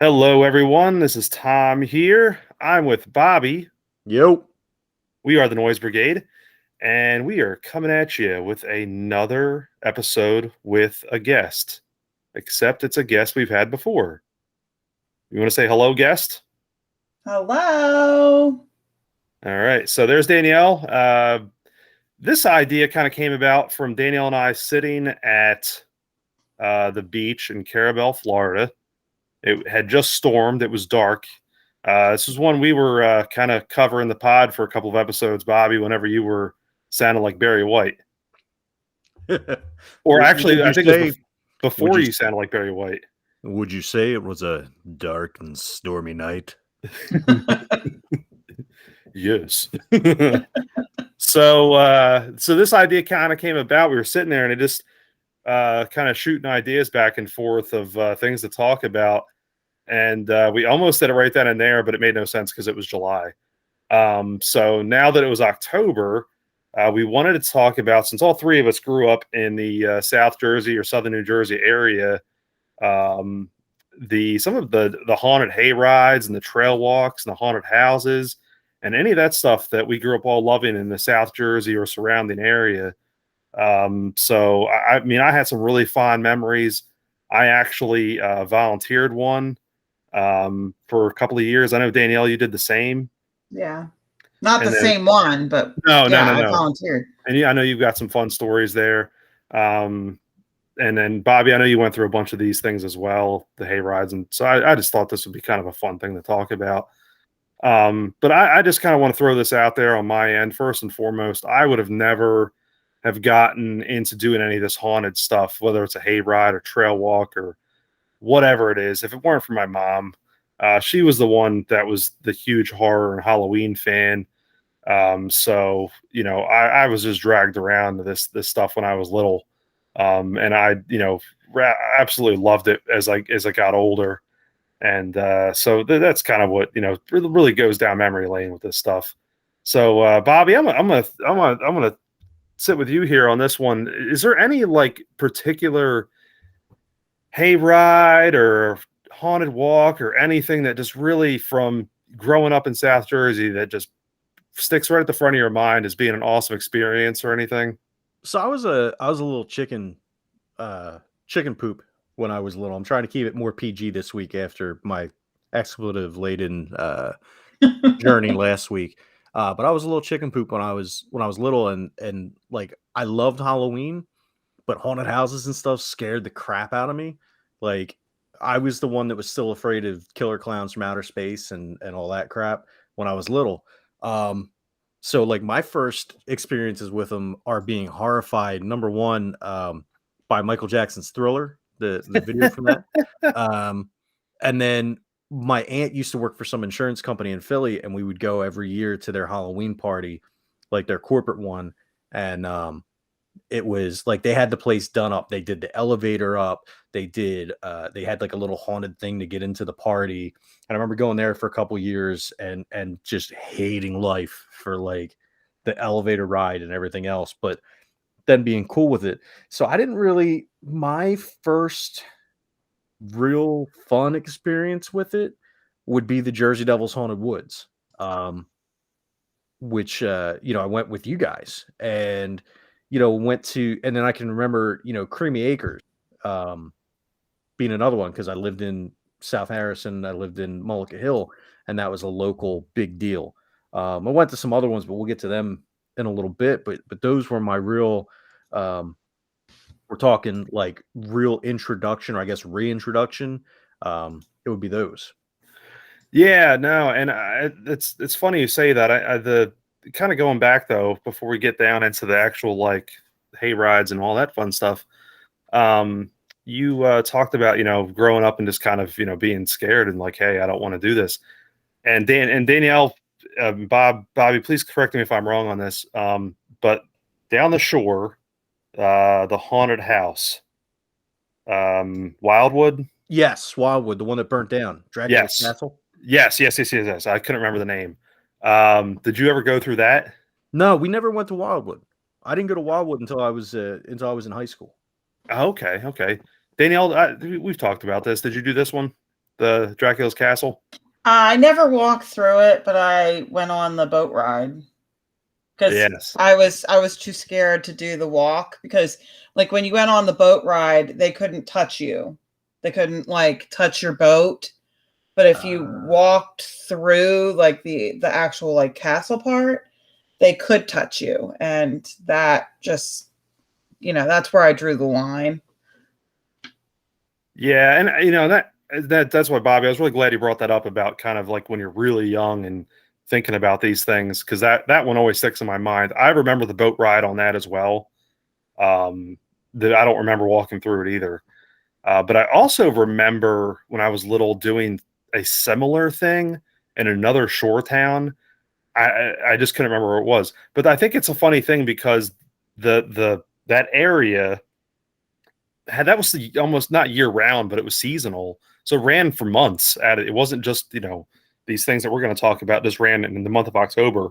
Hello, everyone. This is Tom here. I'm with Bobby. Yo. We are the Noise Brigade, and we are coming at you with another episode with a guest, except it's a guest we've had before. You want to say hello, guest? Hello. All right. So there's Danielle. This idea kind of came about from Danielle and I sitting at the beach in Carabel, Florida. It had just stormed. It was dark. This was one we were kind of covering the pod for a couple of episodes, Bobby, whenever you were sounding like Barry White. Or actually, I think it was before you sounded like Barry White. Would you say it was a dark and stormy night? Yes. So this idea kind of came about. We were sitting there and it just kind of shooting ideas back and forth of things to talk about. And we almost did it right then and there, but it made no sense because it was July. So now that it was October, we wanted to talk about, since all three of us grew up in the South Jersey or Southern New Jersey area, some of the haunted hay rides and the trail walks and the haunted houses and any of that stuff that we grew up all loving in the South Jersey or surrounding area. So I mean, I had some really fond memories. I actually volunteered one for a couple of years. I know, Danielle, you did the same. Yeah. Not the same one, but no. I volunteered. And yeah, I know you've got some fun stories there. And then Bobby, I know you went through a bunch of these things as well, the hay rides. And so I just thought this would be kind of a fun thing to talk about. But I just kind of want to throw this out there on my end. First and foremost, I would have never have gotten into doing any of this haunted stuff, whether it's a hay ride or trail walk or whatever it is, if it weren't for my mom. She was the one that was the huge horror and Halloween fan. So, you know, I was just dragged around to this stuff when I was little. And I, you know, absolutely loved it as I got older. And so that's kind of what, you know, really goes down memory lane with this stuff. So Bobby, I'm gonna sit with you here on this one. Is there any like particular hayride or haunted walk or anything that just really, from growing up in South Jersey, that just sticks right at the front of your mind as being an awesome experience or anything? So I was a little chicken poop when I was little. I'm trying to keep it more PG this week after my expletive laden journey last week. But I was a little chicken poop when I was little, and like I loved Halloween, but haunted houses and stuff scared the crap out of me. Like I was the one that was still afraid of killer clowns from outer space and all that crap when I was little. So like my first experiences with them are being horrified. Number one, by Michael Jackson's Thriller, the video from that. And then my aunt used to work for some insurance company in Philly, and we would go every year to their Halloween party, like their corporate one. And it was like they had the place done up. They did the elevator up. They had like a little haunted thing to get into the party. And I remember going there for a couple years and just hating life for like the elevator ride and everything else, but then being cool with it. So I didn't really, my first real fun experience with it would be the Jersey Devils Haunted Woods, which, you know, I went with you guys and, you know, and then I can remember, you know, Creamy Acres being another one, because I lived in South Harrison, I lived in Mullica Hill, and that was a local big deal. I went to some other ones, but we'll get to them in a little bit. But those were my real, we're talking like real introduction, or I guess reintroduction. It would be those. Yeah, no, and it's funny you say that. The kind of going back though, before we get down into the actual like hay rides and all that fun stuff. You talked about, you know, growing up and just kind of, you know, being scared and like, hey, I don't want to do this. And Danielle, Bobby, please correct me if I'm wrong on this. But down the shore, the haunted house, Wildwood. Yes, Wildwood, the one that burnt down. Dracula's Castle. Yes. I couldn't remember the name. Did you ever go through that? No, we never went to Wildwood. I didn't go to Wildwood until I was in high school. Okay. Danielle, we've talked about this. Did you do this one? the Dracula's Castle? I never walked through it, but I went on the boat ride because Yes. I was too scared to do the walk because like when you went on the boat ride, they couldn't touch you. They couldn't like touch your boat. But if you walked through like the actual like castle part, they could touch you. And that just, that's where I drew the line. Yeah, and that's why, Bobby, I was really glad you brought that up about kind of like when you're really young and thinking about these things, because that one always sticks in my mind. I remember the boat ride on that as well. That I don't remember walking through it either. But I also remember when I was little doing a similar thing in another shore town. I just couldn't remember where it was, but I think it's a funny thing because that area that was almost not year round, but it was seasonal, so it ran for months at it. It wasn't just these things that we're going to talk about just ran in the month of October.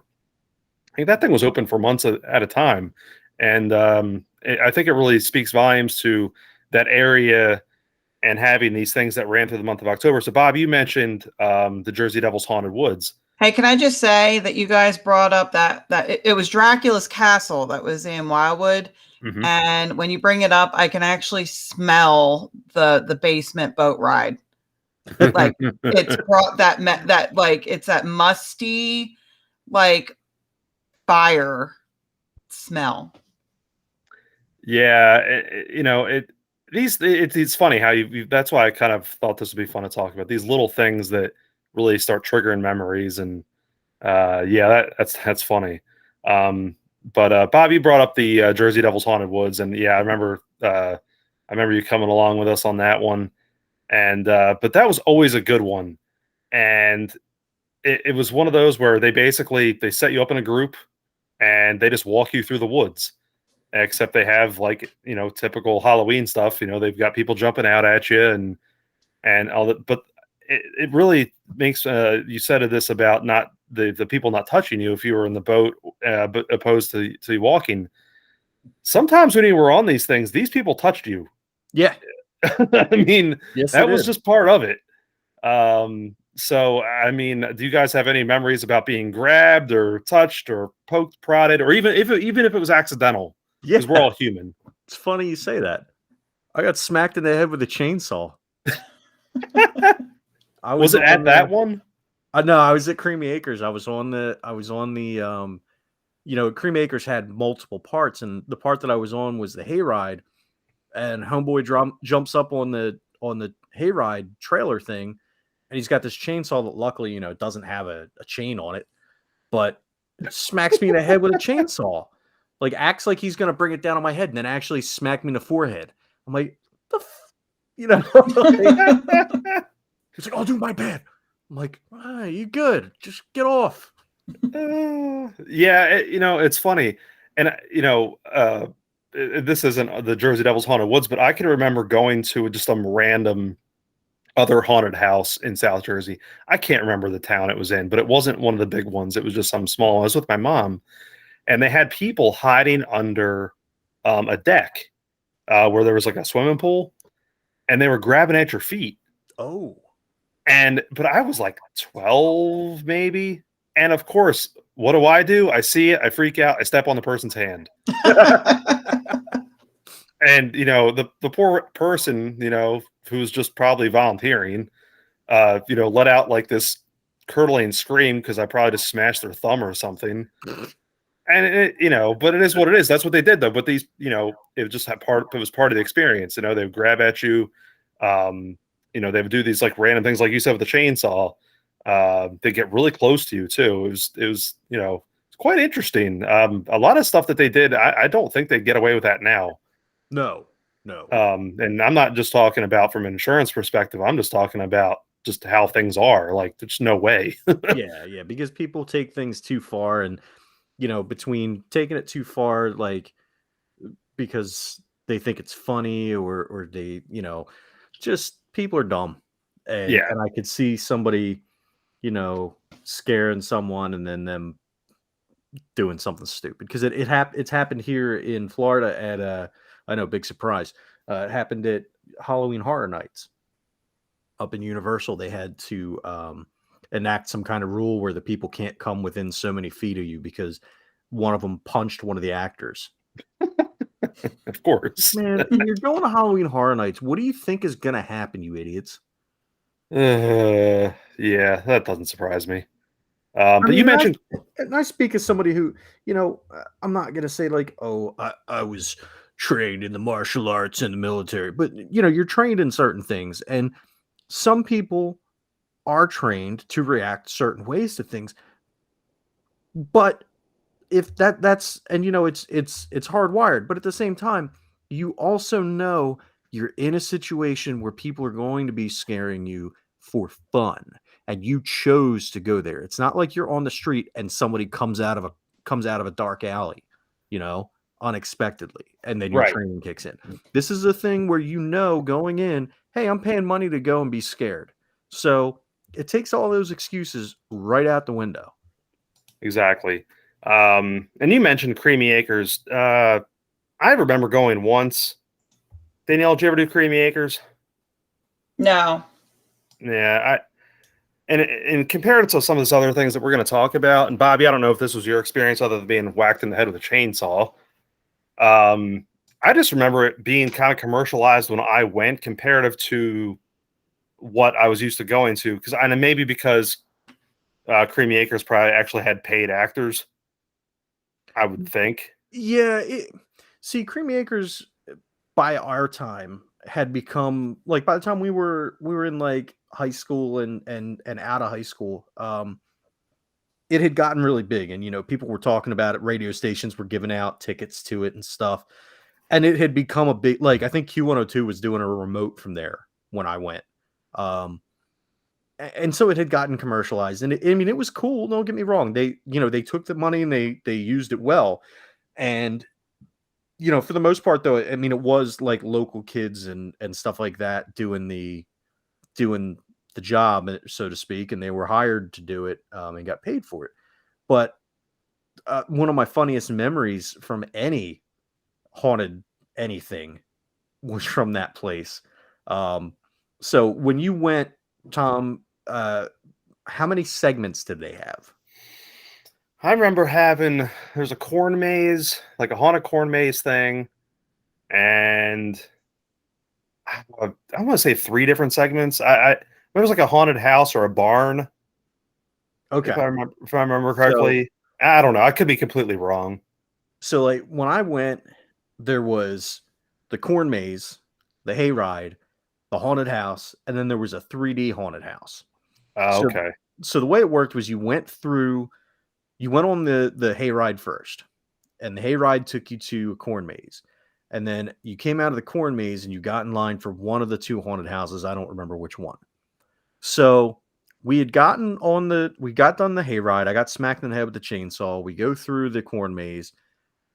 I think that thing was open for months at a time, and I think it really speaks volumes to that area and having these things that ran through the month of October. So, Bob, you mentioned the Jersey Devil's Haunted Woods. Hey, can I just say that you guys brought up that it was Dracula's Castle that was in Wildwood, Mm-hmm. and when you bring it up, I can actually smell the basement boat ride. Like it's brought that like it's that musty like fire smell. Yeah, it's funny how you that's why I kind of thought this would be fun to talk about, these little things that really start triggering memories. And yeah, that's funny. But Bob, you brought up the Jersey Devil's Haunted Woods, and yeah, I remember you coming along with us on that one. And but that was always a good one. And it was one of those where they set you up in a group and they just walk you through the woods, except they have like typical Halloween stuff. They've got people jumping out at you and all that. But it really makes you said this about not the people not touching you if you were in the boat, but opposed to walking. Sometimes when you were on these things, these people touched you. Yeah. I mean, yes, that was just part of it. So, I mean, do you guys have any memories about being grabbed or touched or poked, prodded, or even if it was accidental? Yeah, because we're all human. It's funny you say that. I got smacked in the head with a chainsaw. Was it at that one? No, I was at Creamy Acres. I was on the Creamy Acres had multiple parts, and the part that I was on was the hayride. And homeboy jumps up on the hayride trailer thing, and he's got this chainsaw that luckily doesn't have a chain on it, but smacks me in the head with a chainsaw. Like acts like he's gonna bring it down on my head, and then actually smack me in the forehead. I'm like, he's like, "Oh, dude, my bad." I'm like, "You good? Just get off." Yeah, it's funny, and this isn't the Jersey Devil's Haunted Woods, but I can remember going to just some random other haunted house in South Jersey. I can't remember the town it was in, but it wasn't one of the big ones. It was just some small one. I was with my mom, and they had people hiding under a deck where there was like a swimming pool, and they were grabbing at your feet. Oh. But I was like 12 maybe. And of course, what do? I see it, I freak out, I step on the person's hand. And the poor person, who's just probably volunteering, let out like this curdling scream because I probably just smashed their thumb or something. And but it is what it is. That's what they did though. But these, it was part of the experience. They would grab at you. They would do these like random things, like you said with the chainsaw. They get really close to you too. It was it's quite interesting. A lot of stuff that they did, I don't think they'd get away with that now. No. And I'm not just talking about from an insurance perspective. I'm just talking about just how things are. Like, there's no way. yeah, because people take things too far, and between taking it too far, like because they think it's funny, or they, just people are dumb, and I could see somebody, scaring someone and then them doing something stupid, because it's happened here in Florida at I know, big surprise. It happened at Halloween Horror Nights. up in Universal, they had to enact some kind of rule where the people can't come within so many feet of you because one of them punched one of the actors. Of course. Man, you're going to Halloween Horror Nights. What do you think is going to happen, you idiots? Yeah, that doesn't surprise me. I But you mean, mentioned, and I speak as somebody who, I'm not going to say like, oh, I was trained in the martial arts and the military, but you're trained in certain things. And some people are trained to react certain ways to things. But if that's, and it's hardwired, but at the same time, you also know you're in a situation where people are going to be scaring you for fun, and you chose to go there. It's not like you're on the street and somebody comes out of a dark alley, you know, unexpectedly, and then your right, training kicks in. This is a thing where going in, hey, I'm paying money to go and be scared. So it takes all those excuses right out the window. exactly. And you mentioned Creamy Acres. I remember going once. Danielle, did you ever do Creamy Acres? No. Yeah, and compared it to some of these other things that we're going to talk about, and Bobby, I don't know if this was your experience other than being whacked in the head with a chainsaw. I just remember it being kind of commercialized when I went comparative to what I was used to going to. Because I know maybe because Creamy Acres probably actually had paid actors, I would think. Yeah, see, Creamy Acres by our time had become like by the time we were in like high school and out of high school, it had gotten really big, and people were talking about it. Radio stations were giving out tickets to it and stuff, and it had become a big, like, I think Q102 was doing a remote from there when I went, and so it had gotten commercialized, and it was cool. Don't get me wrong; they took the money and they used it well, and for the most part, though, I mean, it was like local kids and stuff like that doing the job, so to speak, and they were hired to do it, and got paid for it. But one of my funniest memories from any haunted anything was from that place. So when you went, Tom, how many segments did they have? I remember there's a corn maze, like a haunted corn maze thing, and I want to say 3 different segments. There was like a haunted house or a barn, Okay. if I remember correctly. I don't know. I could be completely wrong. So like when I went, there was the corn maze, the hayride, the haunted house, and then there was a 3D haunted house. Oh, So, okay. so the way it worked was you went on the hayride first, and the hayride took you to a corn maze. And then you came out of the corn maze and you got in line for one of the 2 haunted houses. I don't remember which one. So we got done the hayride. I got smacked in the head with the chainsaw. We go through the corn maze,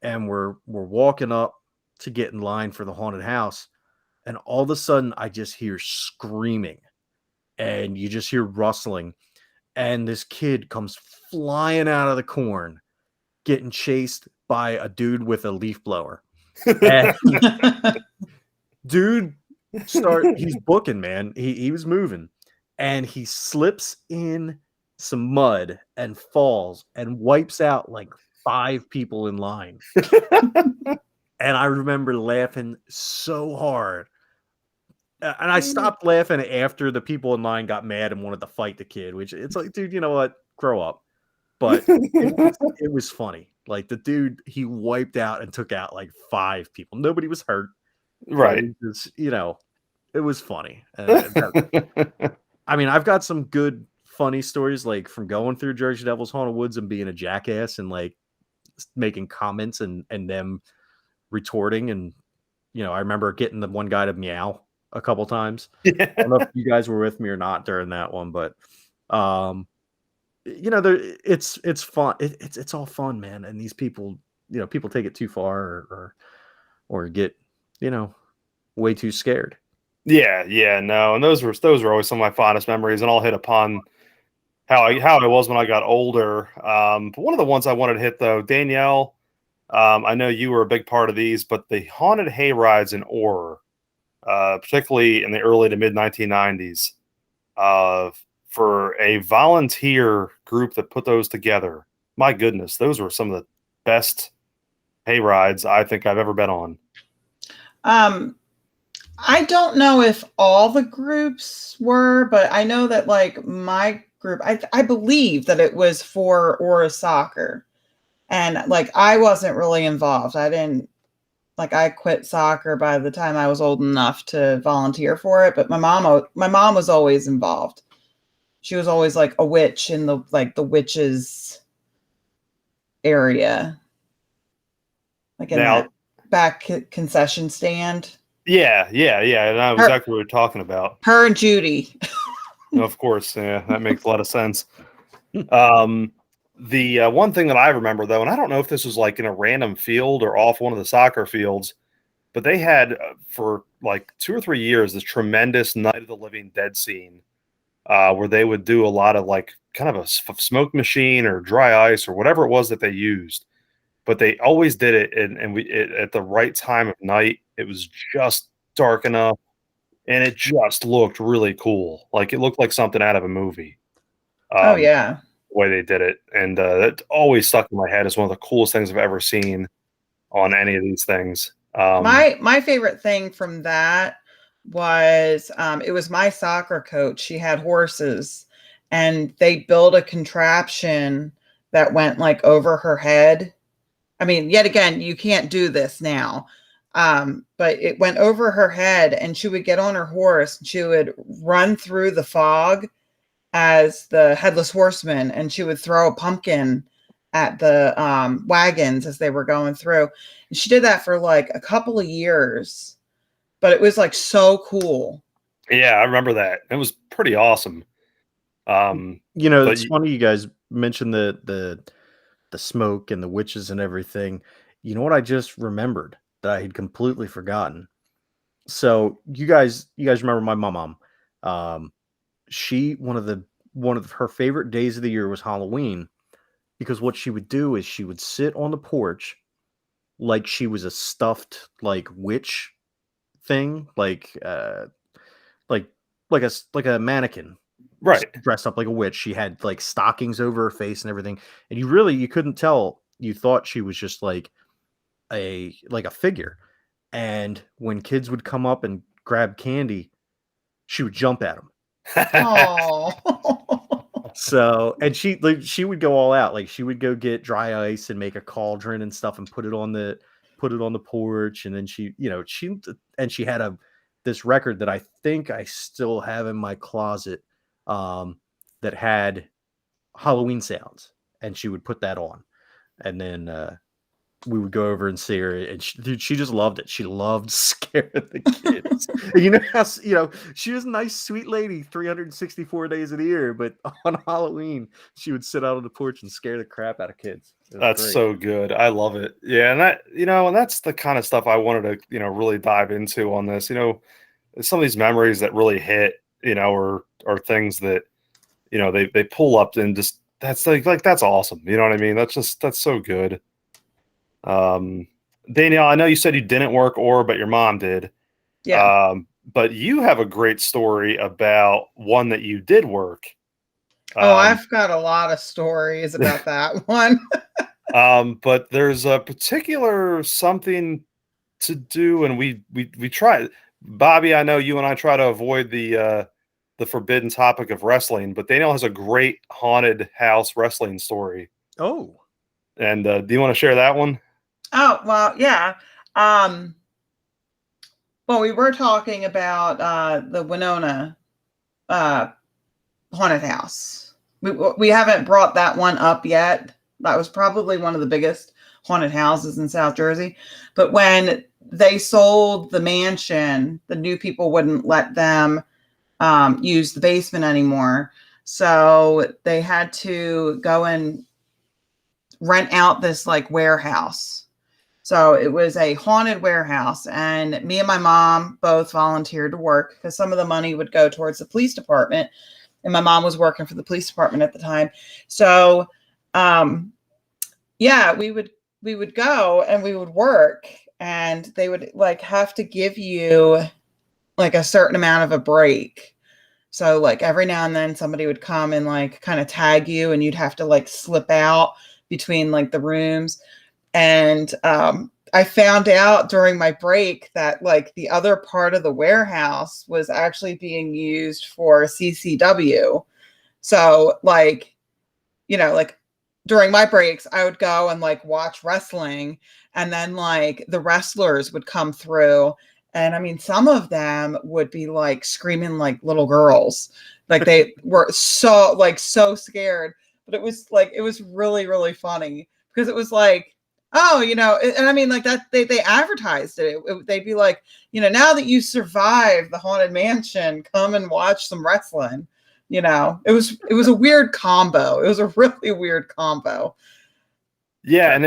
and we're walking up to get in line for the haunted house. And all of a sudden I just hear screaming, and you just hear rustling, and this kid comes flying out of the corn, getting chased by a dude with a leaf blower. And dude he's booking, man. He was moving, and he slips in some mud and falls and wipes out like 5 people in line. And I remember laughing so hard. And I stopped laughing after the people in line got mad and wanted to fight the kid, which it's like, dude, you know what? Grow up. But it was funny. Like the dude, he wiped out and took out like 5 people. Nobody was hurt. Right. It was, it was funny. I mean, I've got some good, funny stories, like from going through Jersey Devil's Haunted Woods and being a jackass and like making comments and them retorting. And, I remember getting the one guy to meow a couple times. I don't know if you guys were with me or not during that one, but, it's fun. It's all fun, man. And these people, people take it too far or get, way too scared. Yeah, no, and those were always some of my fondest memories, and I'll hit upon how I was when I got older. But one of the ones I wanted to hit though, Danielle, I know you were a big part of these, but the haunted hay rides in Orr, particularly in the early to mid 1990s. For a volunteer group that put those together, my goodness, those were some of the best hay rides I think I've ever been on. I don't know if all the groups were, but I know that like my group, I believe that it was for Aura Soccer. And like I wasn't really involved. I quit soccer by the time I was old enough to volunteer for it, but my mom was always involved. She was always like a witch in the witches area. Like in Now, that back concession stand. yeah, and I know exactly what you're talking about. Her and Judy. Of course, yeah, that makes a lot of sense. The one thing that I remember though, and I don't know if this was like in a random field or off one of the soccer fields, but they had for like 2 or 3 years this tremendous Night of the Living Dead scene, where they would do a lot of like kind of a smoke machine or dry ice or whatever it was that they used. But they always did it, and at the right time of night. It was just dark enough, and it just looked really cool. Like it looked like something out of a movie. Oh yeah, the way they did it, and that always stuck in my head as one of the coolest things I've ever seen on any of these things. My favorite thing from that was it was my soccer coach. She had horses, and they built a contraption that went like over her head. I mean, yet again, you can't do this now. But it went over her head, and she would get on her horse and she would run through the fog as the headless horseman, and she would throw a pumpkin at the wagons as they were going through. And she did that for like a couple of years, but it was like so cool. Yeah, I remember that. It was pretty awesome. It's funny you guys mentioned the smoke and the witches and everything. You know what I just remembered that I had completely forgotten? So you guys remember my mom? She one of her favorite days of the year was Halloween, because what she would do is she would sit on the porch like she was a stuffed like witch thing, like a mannequin, right. dressed up like a witch. She had like stockings over her face and everything, and you couldn't tell. You thought she was just like a figure. And when kids would come up and grab candy, she would jump at them. Oh. So, and she would go all out. Like she would go get dry ice and make a cauldron and stuff and put it on the porch. And then she had this record that I think I still have in my closet, that had Halloween sounds, and she would put that on, and then we would go over and see her, and she just loved it. She loved scaring the kids. She was a nice, sweet lady 364 days of the year, but on Halloween, she would sit out on the porch and scare the crap out of kids. That's great. So good. I love it. Yeah, and that's the kind of stuff I wanted to, really dive into on this. Some of these memories that really hit, are things that, they pull up and just that's like that's awesome. You know what I mean? That's so good. Danielle, I know you said you didn't work but your mom did. Yeah. But you have a great story about one that you did work. I've got a lot of stories about that one. But there's a particular something to do, and we try. Bobby, I know you and I try to avoid the forbidden topic of wrestling, but Danielle has a great haunted house wrestling story. Oh. And do you want to share that one? Oh, well, yeah. Well, we were talking about the Winona haunted house. We haven't brought that one up yet. That was probably one of the biggest haunted houses in South Jersey. But when they sold the mansion, the new people wouldn't let them use the basement anymore. So they had to go and rent out this like warehouse. So it was a haunted warehouse, and me and my mom both volunteered to work because some of the money would go towards the police department, and my mom was working for the police department at the time. So yeah, we would go and we would work, and they would like have to give you like a certain amount of a break. So like every now and then somebody would come and like kind of tag you, and you'd have to like slip out between like the rooms. And I found out during my break that like the other part of the warehouse was actually being used for CCW. So like, like during my breaks, I would go and like watch wrestling, and then like the wrestlers would come through. And I mean, some of them would be like screaming like little girls. Like they were so scared. But it was really, really funny because it was like, oh, and I mean, like that they advertised it. They'd be like, now that you survived the haunted mansion, come and watch some wrestling. It was a weird combo. It was a really weird combo. Yeah, and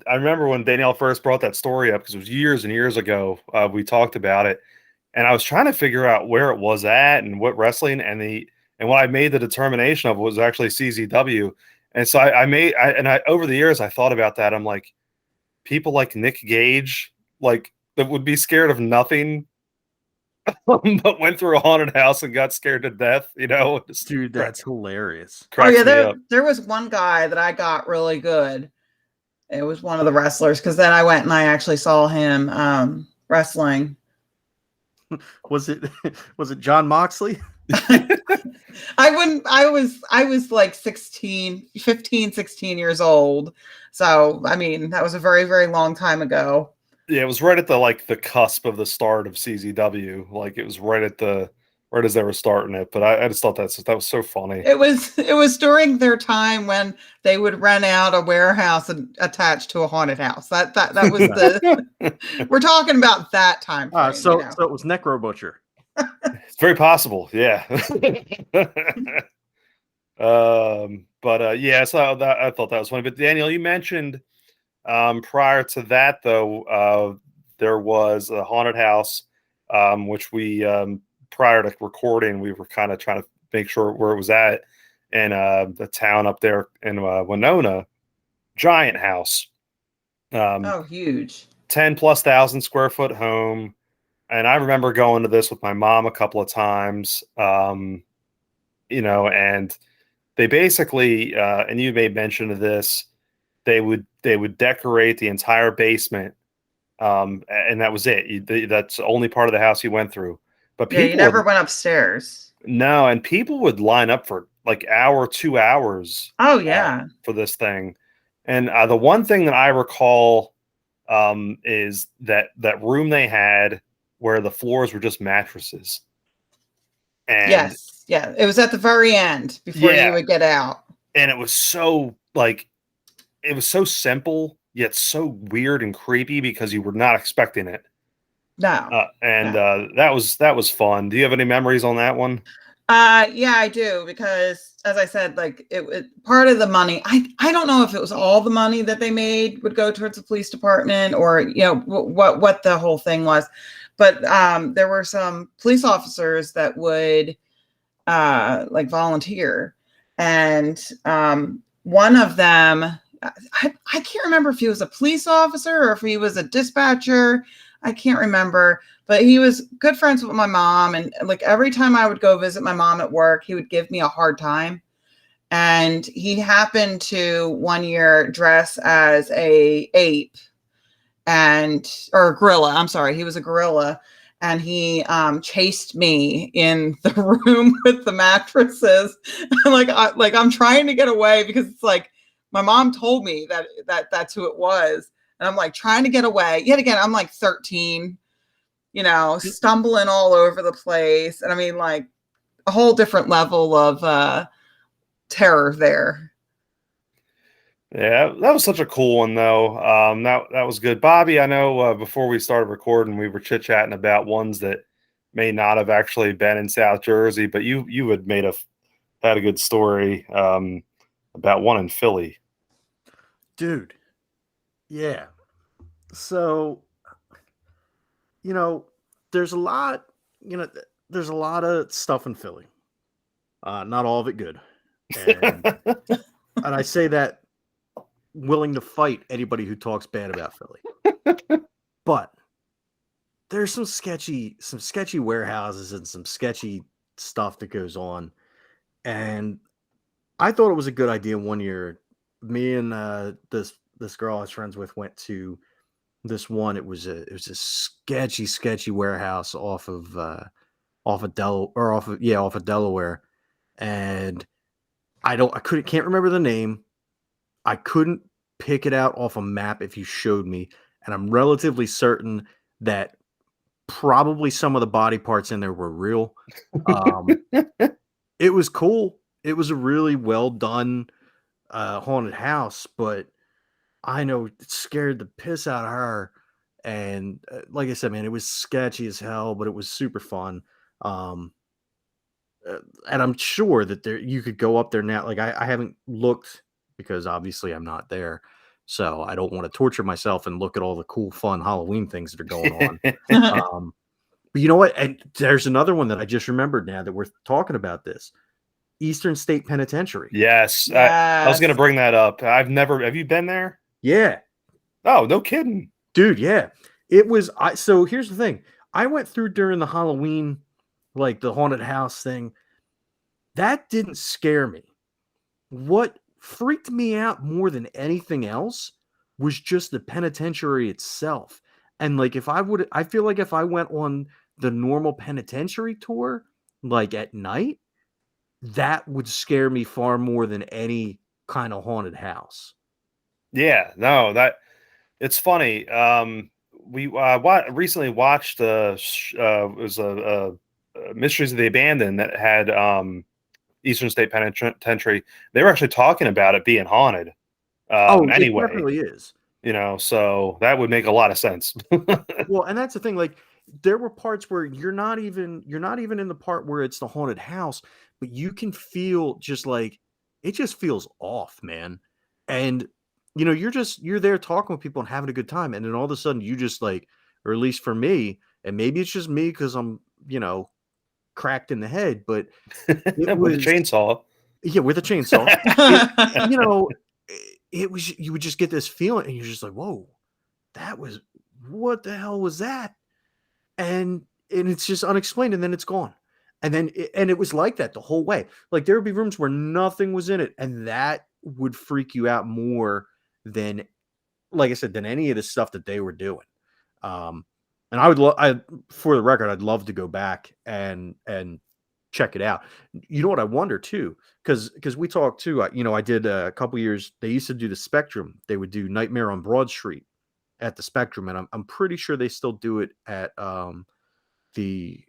I remember when Danielle first brought that story up, because it was years and years ago. We talked about it, and I was trying to figure out where it was at and what wrestling, and what I made the determination of was actually CZW. And so over the years I thought about that. I'm like, people like Nick Gage, like, that would be scared of nothing, but went through a haunted house and got scared to death. Dude, that's hilarious. There was one guy that I got really good. It was one of the wrestlers, because then I went and I actually saw him wrestling. Was it John Moxley? I was like 15, 16 years old. So, I mean, that was a very, very long time ago. Yeah, it was right at the cusp of the start of CZW. Like, it was right as they were starting it. But I just thought that was so funny. It was during their time when they would rent out a warehouse and attached to a haunted house. That was we're talking about that time frame. So it was Necro Butcher. It's very possible, yeah. Yeah, so I thought that was funny. But Danielle, you mentioned prior to that, though, there was a haunted house, which we prior to recording, we were kind of trying to make sure where it was at, and the town up there in Winona, giant house, huge, 10,000+ square foot home. And I remember going to this with my mom a couple of times, and they basically, and you made mention of this, they would decorate the entire basement, and that was it. That's the only part of the house you went through. But you never went upstairs. No, and people would line up for like hour, 2 hours. Oh yeah, for this thing. And the one thing that I recall is that room they had, where the floors were just mattresses. And yes, yeah, it was at the very end before you would get out. And it was so simple, yet so weird and creepy, because you were not expecting it. No. That was fun. Do you have any memories on that one? Yeah, I do, because as I said, like it part of the money, I don't know if it was all the money that they made would go towards the police department, or what the whole thing was. But there were some police officers that would like volunteer, and one of them, I can't remember if he was a police officer or if he was a dispatcher. I can't remember, but he was good friends with my mom, and like every time I would go visit my mom at work, he would give me a hard time. And he happened to one year dress as a ape or a gorilla. I'm sorry, he was a gorilla, and he chased me in the room with the mattresses. like I'm trying to get away, because it's like my mom told me that's who it was, and I'm like trying to get away. Yet again, I'm like 13, stumbling all over the place, and I mean, like a whole different level of terror there. Yeah, that was such a cool one, though. That was good. Bobby, I know before we started recording, we were chit-chatting about ones that may not have actually been in South Jersey, but you had had a good story about one in Philly. Dude, yeah. So, there's a lot of stuff in Philly. Not all of it good. And, and I say that willing to fight anybody who talks bad about Philly. But there's some sketchy warehouses and some sketchy stuff that goes on. And I thought it was a good idea one year. Me and this girl I was friends with went to this one. It was a sketchy warehouse off of Delaware. And can't remember the name. I couldn't pick it out off a map if you showed me. And I'm relatively certain that probably some of the body parts in there were real. It was cool. It was a really well done haunted house, but I know it scared the piss out of her. And like I said, man, it was sketchy as hell, but it was super fun. And I'm sure that you could go up there now. Like I haven't looked because obviously I'm not there. So I don't want to torture myself and look at all the cool, fun Halloween things that are going on. But you know what? And there's another one that I just remembered now that we're talking about this. Eastern State Penitentiary. Yes. I was going to bring that up. Have you been there? Yeah. Oh, no kidding. Dude, yeah. It was, so here's the thing. I went through during the Halloween, like the haunted house thing. That didn't scare me. What freaked me out more than anything else was just the penitentiary itself. And like, I feel like if I went on the normal penitentiary tour, like at night, that would scare me far more than any kind of haunted house. Yeah, no, it's funny. We recently watched it was a Mysteries of the Abandoned that had Eastern State Penitentiary. They were actually talking about it being haunted. Anyway, it definitely is. So that would make a lot of sense. Well, and that's the thing. Like, there were parts where you're not even in the part where it's the haunted house, but you can feel just like it just feels off, man. And you're there talking with people and having a good time, and then all of a sudden you just like, or at least for me, and maybe it's just me because I'm cracked in the head, but it was with a chainsaw. Yeah, with a chainsaw. It was, you would just get this feeling, and you're just like, whoa, what the hell was that? And it's just unexplained, and then it's gone. And then it was like that the whole way. Like, there would be rooms where nothing was in it, and that would freak you out more than, like I said, than any of the stuff that they were doing. And for the record, I'd love to go back and check it out. You know what I wonder too, because we talked too. I did a couple years. They used to do the Spectrum. They would do Nightmare on Broad Street at the Spectrum, and I'm pretty sure they still do it at the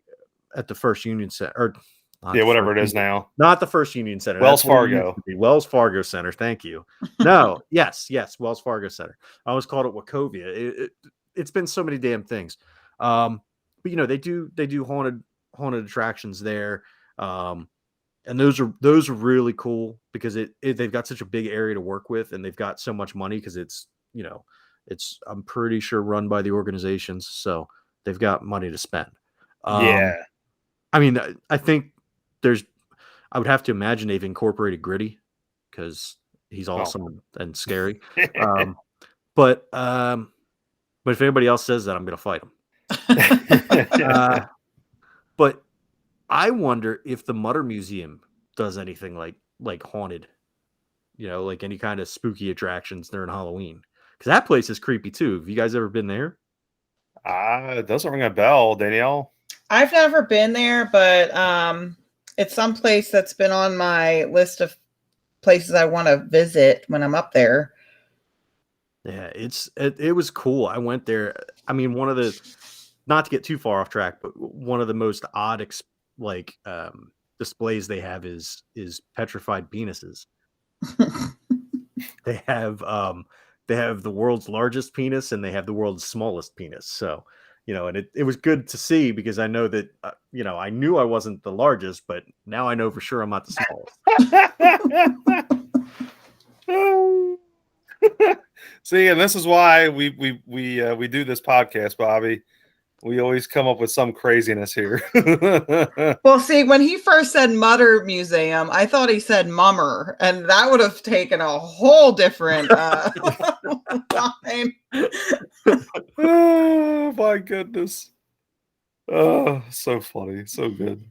First Union Center, or whatever it is now. Not the First Union Center. Wells Fargo. Wells Fargo Center. Thank you. No, yes, Wells Fargo Center. I always called it Wachovia. It's been so many damn things. But they do haunted attractions there. And those are really cool because they've got such a big area to work with, and they've got so much money because it's I'm pretty sure run by the organizations, so they've got money to spend. Yeah. I mean, I think I would have to imagine they've incorporated Gritty because he's awesome and scary. But if anybody else says that, I'm going to fight him. But I wonder if the Mutter Museum does anything like haunted, like any kind of spooky attractions during Halloween. Because that place is creepy too. Have you guys ever been there? It doesn't ring a bell, Danielle. I've never been there, but it's some place that's been on my list of places I want to visit when I'm up there. Yeah, it was cool. I went there. I mean, one of the, not to get too far off track, but one of the most odd displays they have is petrified penises. They have the world's largest penis, and they have the world's smallest penis. So, and it was good to see because I know that, I knew I wasn't the largest, but now I know for sure I'm not the smallest. See, and this is why we do this podcast, Bobby. We always come up with some craziness here. Well, see, when he first said Mutter Museum, I thought he said Mummer, and that would have taken a whole different line. Oh, my goodness. Oh, so funny, so good.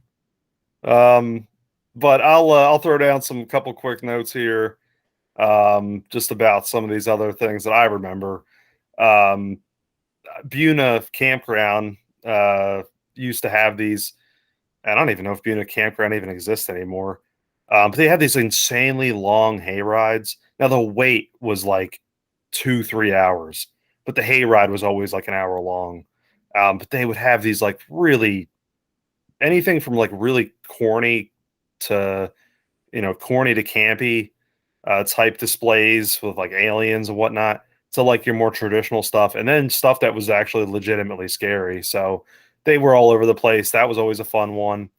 But I'll throw down some couple quick notes here, just about some of these other things that I remember. Um, Buna Campground used to have these. I don't even know if Buna Campground even exists anymore. But they had these insanely long hay rides. Now the wait was like 2-3 hours, but the hay ride was always like an hour long. But they would have these like really anything from like really corny to corny to campy type displays with like aliens and whatnot to like your more traditional stuff, and then stuff that was actually legitimately scary. So they were all over the place. That was always a fun one.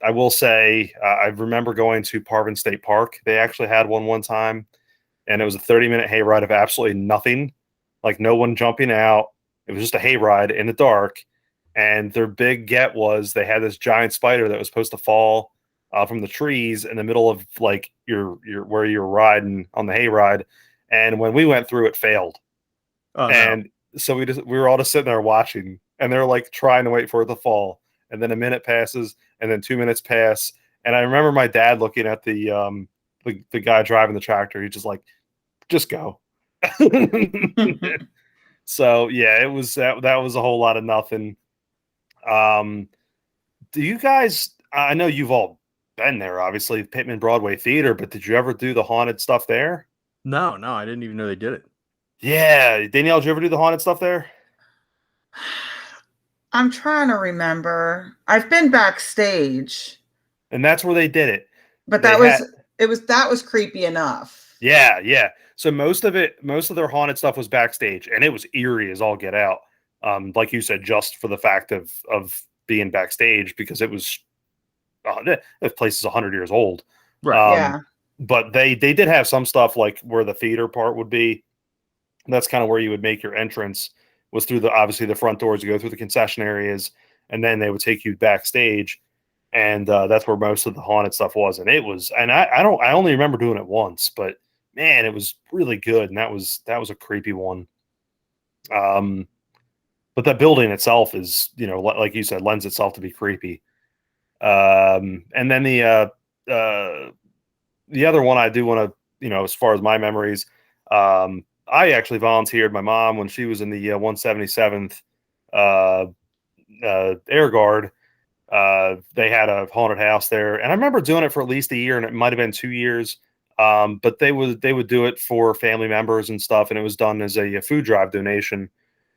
I will say, I remember going to Parvin State Park. They actually had one time, and it was a 30-minute hayride of absolutely nothing, like no one jumping out. It was just a hayride in the dark. And their big get was they had this giant spider that was supposed to fall from the trees in the middle of like your where you were riding on the hayride. And when we went through, it failed. Oh no. And so we were all just sitting there watching, and they're like trying to wait for it to fall. And then a minute passes, and then 2 minutes pass. And I remember my dad looking at the guy driving the tractor. He's just like, just go. So yeah, it was that was a whole lot of nothing. Do you guys? I know you've all been there, obviously, Pittman Broadway Theater, but did you ever do the haunted stuff there? No, I didn't even know they did it. Yeah, Danielle, did you ever do the haunted stuff there? I'm trying to remember. I've been backstage, And that's where they did it. but They that was creepy enough. Yeah. So most of their haunted stuff was backstage, and it was eerie as all get out. Like you said, just for the fact of being backstage, because it was the place is 100 years old. Right. Yeah. But they did have some stuff like where the theater part would be. That's kind of where you would make your entrance, was through obviously the front doors. You go through the concession areas, and then they would take you backstage, and that's where most of the haunted stuff was. And it was, and I only remember doing it once, but man, it was really good, and that was a creepy one. But that building itself is, like you said, lends itself to be creepy. And then the other one I do want to, as far as my memories, I actually volunteered my mom when she was in the 177th Air Guard. They had a haunted house there, and I remember doing it for at least a year, and it might have been 2 years. But they would do it for family members and stuff, and it was done as a food drive donation.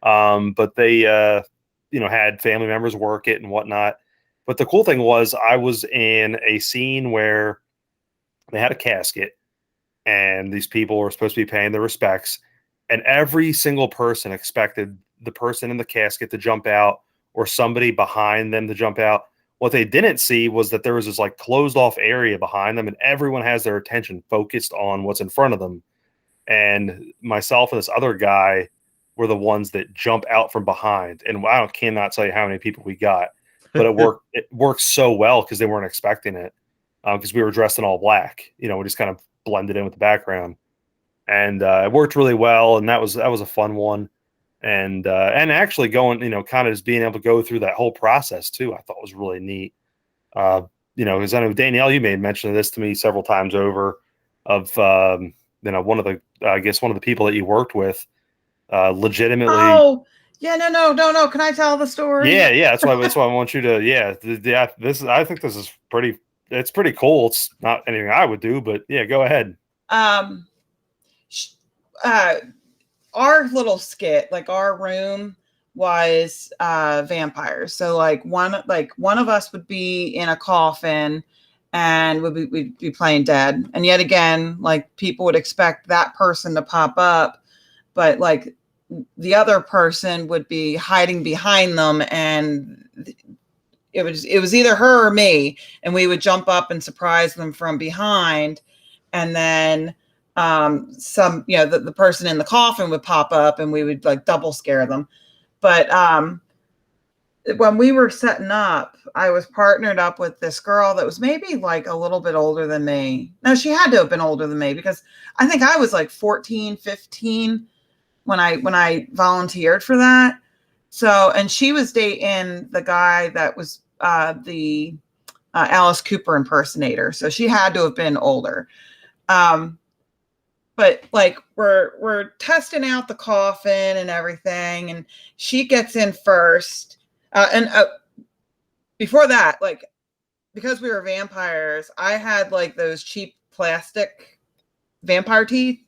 But they had family members work it and whatnot. But the cool thing was I was in a scene where they had a casket, and these people were supposed to be paying their respects, and every single person expected the person in the casket to jump out or somebody behind them to jump out. What they didn't see was that there was this like closed off area behind them, and everyone has their attention focused on what's in front of them. And myself and this other guy were the ones that jump out from behind. And I cannot tell you how many people we got, but it worked. It worked so well because they weren't expecting it, because we were dressed in all black. We just kind of blended in with the background, and it worked really well. And that was a fun one. And actually going, kind of just being able to go through that whole process too, I thought was really neat. Because I know Danielle, you made mention of this to me several times over, of one of the people that you worked with, legitimately. Oh yeah, no. Can I tell the story? Yeah. That's why I want you to. Yeah. I think this is pretty. It's pretty cool. It's not anything I would do, but yeah, go ahead. Our little skit, like our room was vampires. So like one of us would be in a coffin and we'd be playing dead. And yet again, like people would expect that person to pop up, but like the other person would be hiding behind them, and it was either her or me, and we would jump up and surprise them from behind. And then the person in the coffin would pop up and we would like double scare them. But when we were setting up, I was partnered up with this girl that was maybe like a little bit older than me. No, she had to have been older than me, because I think I was like 14, 15 when I volunteered for that. So, and she was dating the guy that was the Alice Cooper impersonator. So she had to have been older. But like we're testing out the coffin and everything, and she gets in first. And before that, like, because we were vampires, I had like those cheap plastic vampire teeth.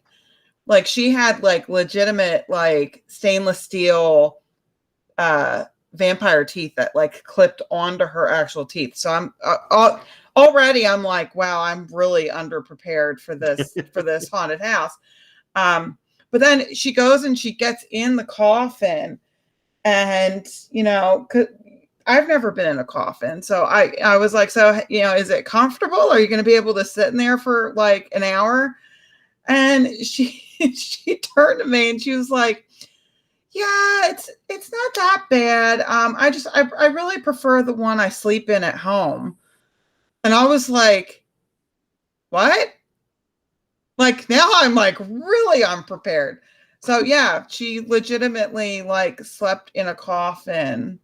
Like she had like legitimate like stainless steel vampire teeth that like clipped onto her actual teeth. So I'm already I'm like, wow, I'm really underprepared for this haunted house. But then she goes and she gets in the coffin, and I've never been in a coffin, so I was like, so is it comfortable? Are you going to be able to sit in there for like an hour? And she turned to me and she was like, yeah, it's not that bad. I really prefer the one I sleep in at home. And I was like, what? Like now I'm like really unprepared. So yeah, she legitimately like slept in a coffin.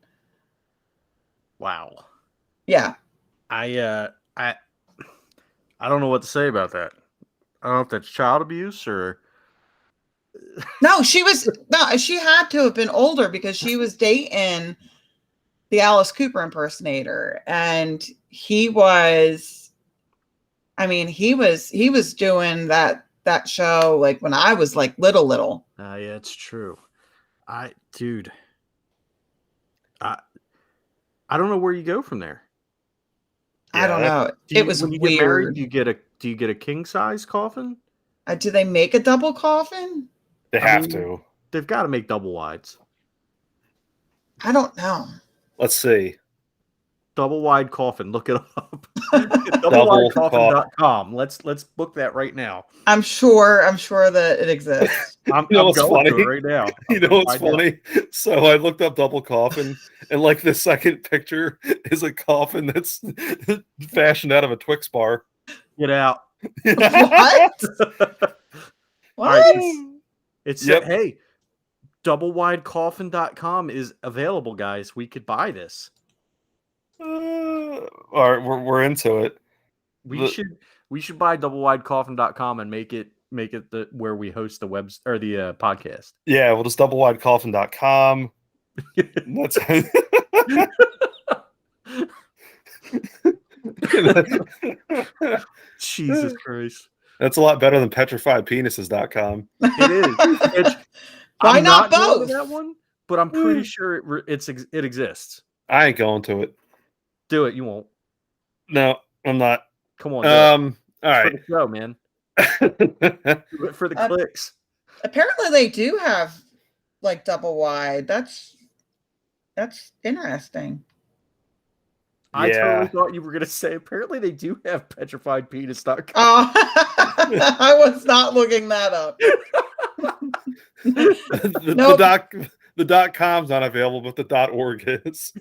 Wow. Yeah. I don't know what to say about that. I don't know if that's child abuse or No, she had to have been older because she was dating the Alice Cooper impersonator, and he was doing that show like when I was like little. yeah, it's true. I don't know where you go from there. I don't know. It was when you weird. get married, do you get a king size coffin? Do they make a double coffin? They have to. They've got to make double wides. I don't know. Let's see. Double wide coffin. Look it up. Doublewidecoffin.com. Let's book that right now. I'm sure that it exists. I'm what's going funny? to it right now. You know what's funny? So I looked up double coffin, and like the second picture is a coffin that's fashioned out of a Twix bar. Get out. What? What? Right, it's hey, doublewidecoffin.com is available, guys. We could buy this. All right, we're into it. We should buy doublewidecoffin.com and make it where we host the web or the podcast. Yeah, we'll just doublewidecoffin.com. That's Jesus Christ. That's a lot better than petrifiedpenises.com. It is. Why not both? Going to that one, but I'm pretty sure it exists. I ain't going to it. Do it. You won't. No, I'm not. Come on. All right. For the show, man. Do it for the clicks. Apparently, they do have like double wide. That's interesting. I totally thought you were going to say, apparently they do have petrifiedpenis.com. Oh, I was not looking that up. The .com's not available, but the .org is.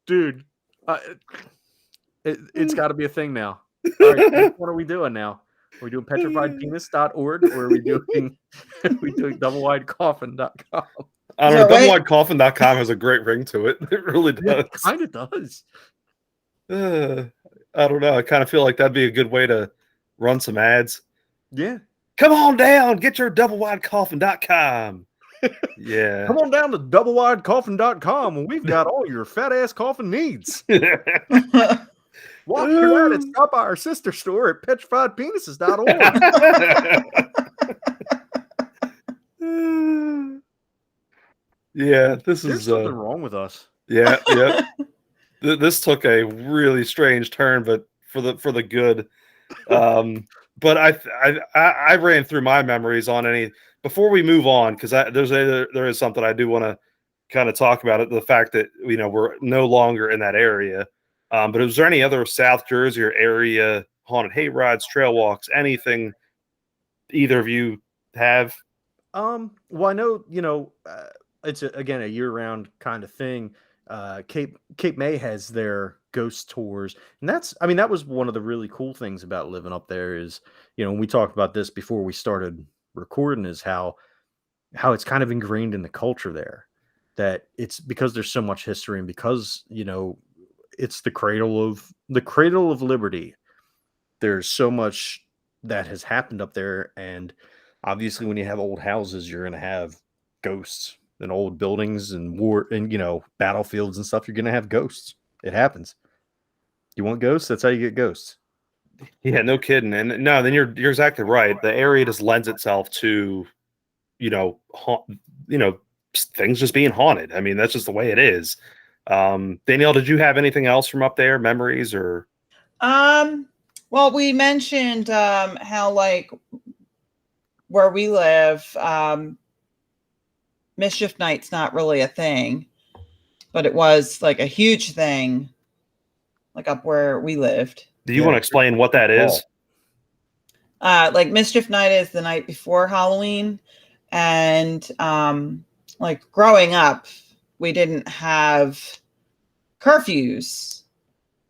Dude, it's got to be a thing now. All right, what are we doing now? Are we doing petrifiedpenis.org or are we doing doublewidecoffin.com? I don't know. Doublewidecoffin.com has a great ring to it. It really does. It kind of does. I don't know. I kind of feel like that'd be a good way to run some ads. Yeah. Come on down. Get your doublewidecoffin.com. Yeah. Come on down to doublewidecoffin.com and we've got all your fat ass coffin needs. Walk through that and stop by our sister store at petrifiedpenises.org. Yeah, There's something wrong with us. Yeah. This took a really strange turn, but for the good. But I ran through my memories on any before we move on, because there is something I do want to kind of talk about, the fact that we're no longer in that area. But is there any other South Jersey or area haunted hay rides, trail walks, anything either of you have? Well, I know it's again a year-round kind of thing. Cape May has their ghost tours, and that was one of the really cool things about living up there is, when we talked about this before we started recording, is how how it's kind of ingrained in the culture there, that it's because there's so much history, and because, it's the cradle of liberty. There's so much that has happened up there, and obviously when you have old houses, you're going to have ghosts, and old buildings and war and battlefields and stuff. You're going to have ghosts. It happens. You want ghosts? That's how you get ghosts. Yeah, no kidding. And no, then you're exactly right. The area just lends itself to, things just being haunted. I mean, that's just the way it is. Danielle, did you have anything else from up there, memories or? Well, we mentioned how like where we live, mischief night's not really a thing, but it was like a huge thing, like up where we lived. Do you want to explain what that is? Like mischief night is the night before Halloween, and like growing up, we didn't have curfews.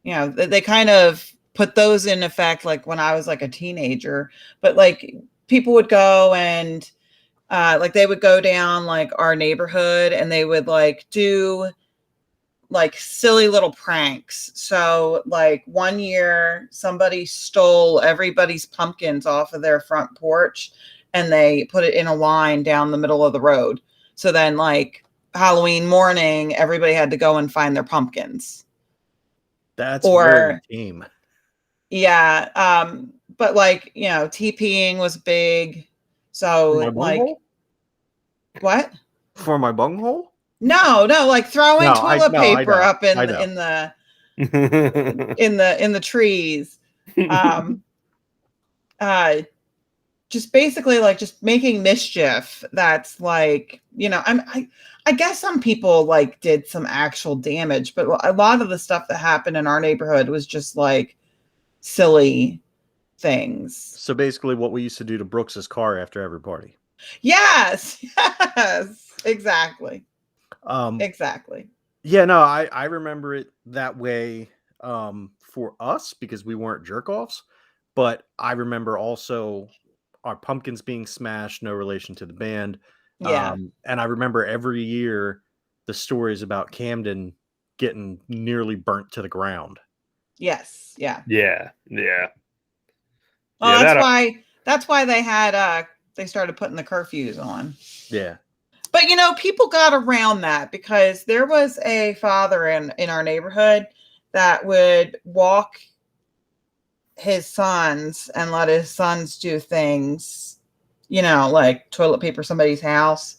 They kind of put those in effect like when I was like a teenager, but like people would go and like they would go down like our neighborhood, and they would like do like silly little pranks. So like one year somebody stole everybody's pumpkins off of their front porch, and they put it in a line down the middle of the road. So then like Halloween morning, everybody had to go and find their pumpkins. That's very tame. Yeah. But like, TPing was big. So like, what? For my bunghole? No, like throwing toilet paper up in the trees. Just basically like just making mischief. That's like, I guess some people like did some actual damage, but a lot of the stuff that happened in our neighborhood was just like silly things. So basically what we used to do to Brooks's car after every party. Yes, exactly. Exactly. Yeah, no, I remember it that way for us because we weren't jerk-offs, but I remember also our pumpkins being smashed, no relation to the band. Yeah. And I remember every year the stories about Camden getting nearly burnt to the ground. Yes. Yeah. Yeah. Yeah. Well, that's why they had they started putting the curfews on. Yeah. But people got around that because there was a father in our neighborhood that would walk his sons and let his sons do things, like toilet paper somebody's house.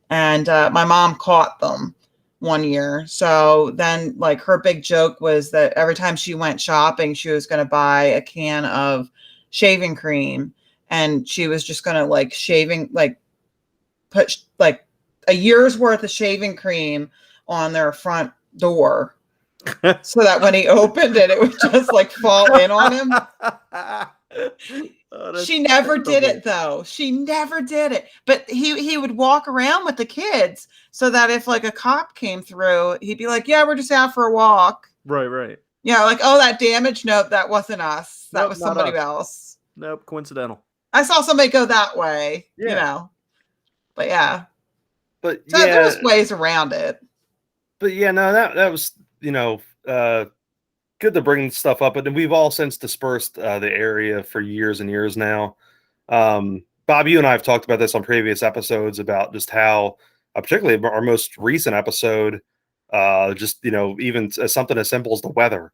And my mom caught them one year. So then like her big joke was that every time she went shopping, she was going to buy a can of shaving cream, and she was just going to like put like a year's worth of shaving cream on their front door so that when he opened it, it would just like fall in on him. She never did it though. She never did it. But he would walk around with the kids so that if like a cop came through, he'd be like, yeah, we're just out for a walk. Right. Yeah, like, oh, that damage. Nope, that wasn't us. That was somebody else. Nope, coincidental. I saw somebody go that way, But yeah. But so there's ways around it. But yeah, no, that was, good to bring stuff up. But we've all since dispersed the area for years and years now. Bob, you and I have talked about this on previous episodes about just how, particularly our most recent episode, even something as simple as the weather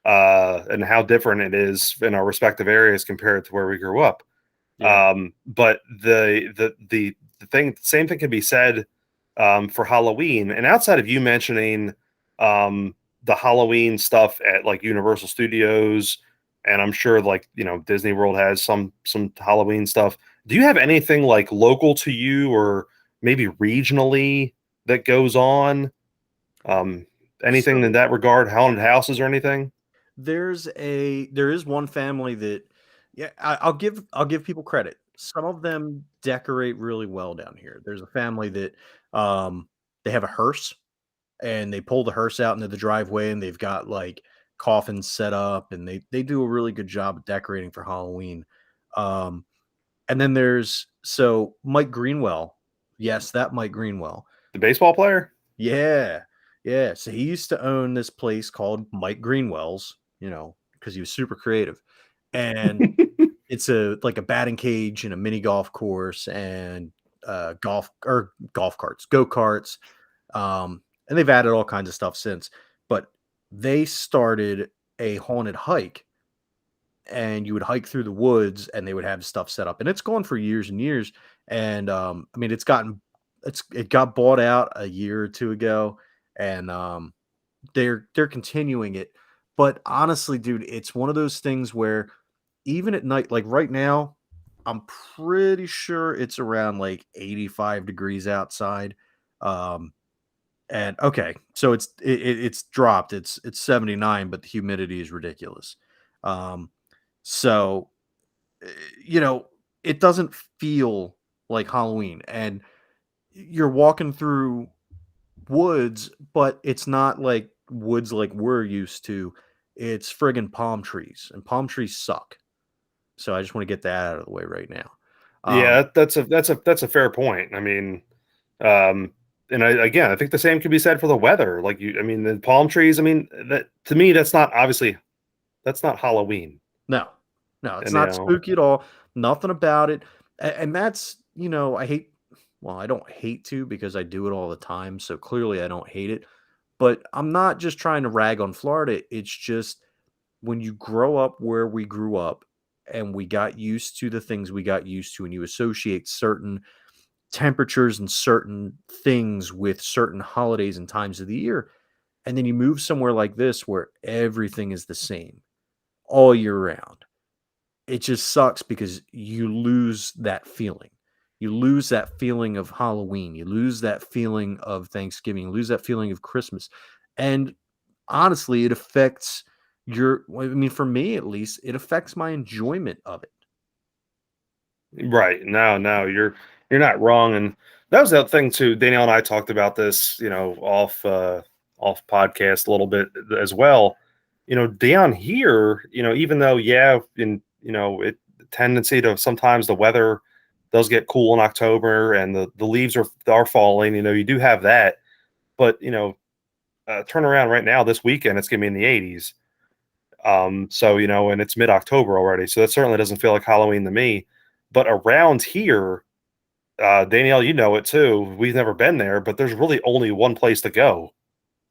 and how different it is in our respective areas compared to where we grew up. Yeah. But the same thing can be said for Halloween. And outside of you mentioning the Halloween stuff at like Universal Studios, and I'm sure like Disney World has some Halloween stuff. Do you have anything like local to you or maybe regionally that goes on? Anything in that regard, haunted houses or anything? There is one family that, I'll give people credit. Some of them decorate really well down here. There's a family that they have a hearse, and they pull the hearse out into the driveway, and they've got like coffins set up, and they do a really good job of decorating for Halloween. And then there's Mike Greenwell, Yes, that Mike Greenwell. The baseball player? Yeah. Yeah. So he used to own this place called Mike Greenwell's, because he was super creative. And it's like a batting cage and a mini golf course and golf carts, go-karts. And they've added all kinds of stuff since. But they started a haunted hike, and you would hike through the woods and they would have stuff set up. And it's gone for years and years. And I mean, it got bought out a year or two ago, and they're continuing it. But honestly, dude, it's one of those things where even at night, like right now, I'm pretty sure it's around like 85 degrees outside. And okay, so it's dropped. It's 79, but the humidity is ridiculous. So eh, you know, it doesn't feel like Halloween, and you're walking through woods, but it's not like woods like we're used to. It's friggin' palm trees, and palm trees suck. So I just want to get that out of the way right now. Yeah, that's a fair point. I mean, and I think the same could be said for the weather. Like I mean, the palm trees. I mean, that to me, that's not Halloween. No, it's And, not spooky at all. Nothing about it. And that's, I don't hate to, because I do it all the time. So clearly I don't hate it. But I'm not just trying to rag on Florida. It's just when you grow up where we grew up and we got used to the things we got used to, and you associate certain temperatures and certain things with certain holidays and times of the year. And then you move somewhere like this where everything is the same all year round. It just sucks because you lose that feeling. You lose that feeling of Halloween. You lose that feeling of Thanksgiving. You lose that feeling of Christmas. And honestly, it affects for me at least, it affects my enjoyment of it. right. No, you're not wrong. And that was the other thing too. Danielle and I talked about this, off podcast a little bit as well. Down here, even though, it tendency to sometimes the weather does get cool in October and the leaves are falling, you do have that. But, turn around right now this weekend, it's going to be in the 80s. So, and it's mid-October already. So that certainly doesn't feel like Halloween to me. But around here, Danielle, you know it too. We've never been there, but there's really only one place to go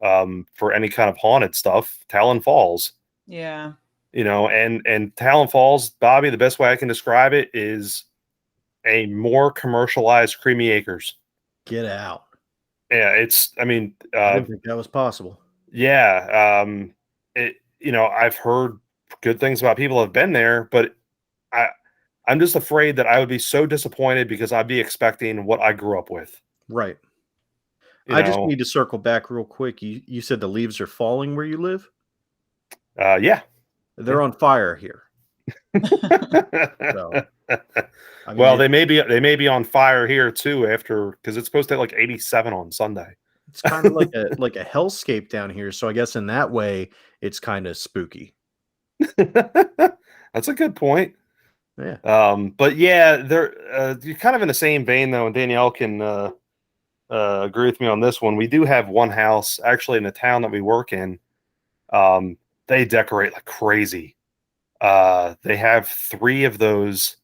for any kind of haunted stuff, Talon Falls. Yeah. And Talon Falls, Bobby, the best way I can describe it is a more commercialized Creamy Acres. Get out. Yeah, I didn't think that was possible. Yeah. I've heard good things about people who have been there, but I'm just afraid that I would be so disappointed because I'd be expecting what I grew up with. Right. I just need to circle back real quick. You said the leaves are falling where you live? Yeah. They're on fire here. So, well, they may be on fire here too because it's supposed to hit like 87 on Sunday. It's kind of like a hellscape down here. So I guess in that way, it's kind of spooky. That's a good point. Yeah. But yeah, you're kind of in the same vein though, and Danielle can agree with me on this one. We do have one house actually in the town that we work in. They decorate like crazy. They have 3 of those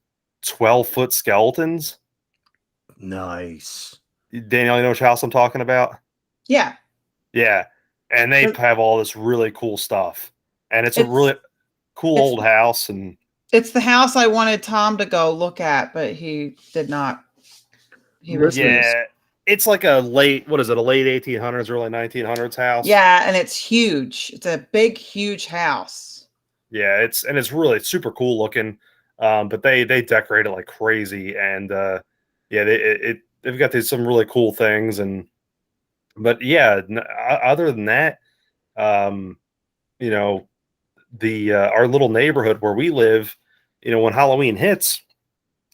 12-foot skeletons. Nice. Danielle, you know which house I'm talking about? Yeah. Yeah. And they have all this really cool stuff. And it's a really cool old house. And it's the house I wanted Tom to go look at, but he did not. He refused. Yeah. It's like a late 1800s, early 1900s house. Yeah, and it's huge. It's a big, huge house. Yeah, it's really super cool looking. But they decorate it like crazy, and they've got some really cool things. But yeah, other than that, our little neighborhood where we live, when Halloween hits,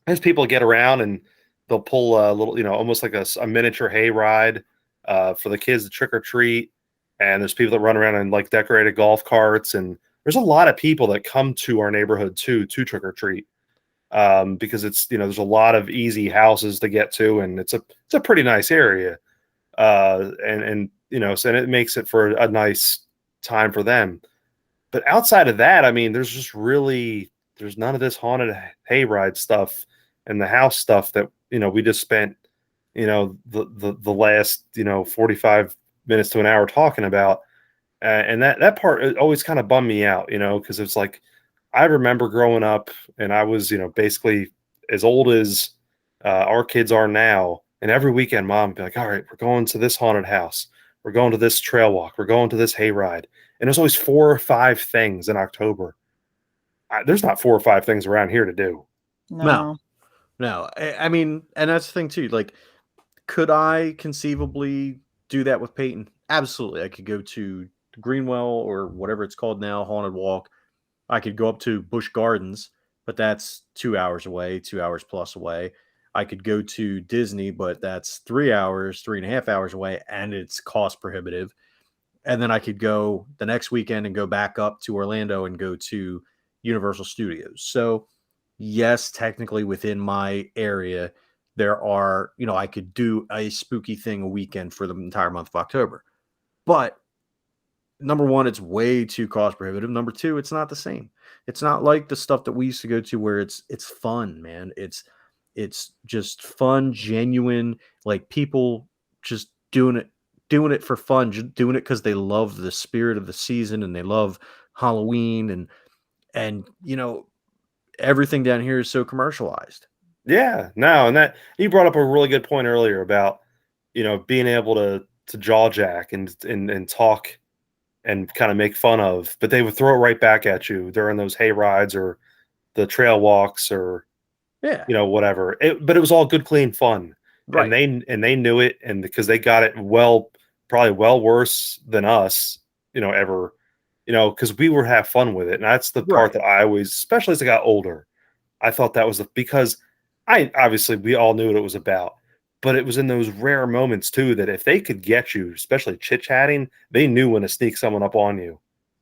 as people get around and they'll pull a little, almost like a miniature hayride for the kids to trick or treat. And there's people that run around in like decorated golf carts. And there's a lot of people that come to our neighborhood to trick or treat. because it's there's a lot of easy houses to get to, and it's a pretty nice area, and so and it makes it for a nice time for them. But outside of that, I mean, there's none of this haunted hayride stuff and the house stuff that we just spent the last 45 minutes to an hour talking about, and that part always kind of bummed me out, because it's like I remember growing up and I was basically as old as our kids are now, and every weekend mom would be like, all right, we're going to this haunted house, we're going to this trail walk, we're going to this hayride, and there's always 4 or 5 things in October. There's not 4 or 5 things around here to do. No. I mean, and that's the thing too. Like, could I conceivably do that with Peyton? Absolutely. I could go to Greenwell or whatever it's called now, Haunted Walk. I could go up to Busch Gardens, but that's 2 hours away, 2 hours plus away. I could go to Disney, but that's 3 hours, 3.5 hours away, and it's cost prohibitive. And then I could go the next weekend and go back up to Orlando and go to Universal Studios. So yes, technically within my area, there are, I could do a spooky thing a weekend for the entire month of October. But number one, it's way too cost prohibitive. Number two, it's not the same. It's not like the stuff that we used to go to where it's fun, man. It's just fun, genuine, like people just doing it for fun, just doing it because they love the spirit of the season and they love Halloween and everything down here is so commercialized. Yeah, no, and that you brought up a really good point earlier about being able to jaw jack and talk and kind of make fun of, but they would throw it right back at you during those hay rides or the trail walks or whatever. But it was all good, clean fun, right? And they knew it, and because they got it probably well worse than us, ever. Because we were have fun with it. And that's the part that I always, especially as I got older, I thought that was because obviously we all knew what it was about, but it was in those rare moments too, that if they could get you, especially chit-chatting, they knew when to sneak someone up on you.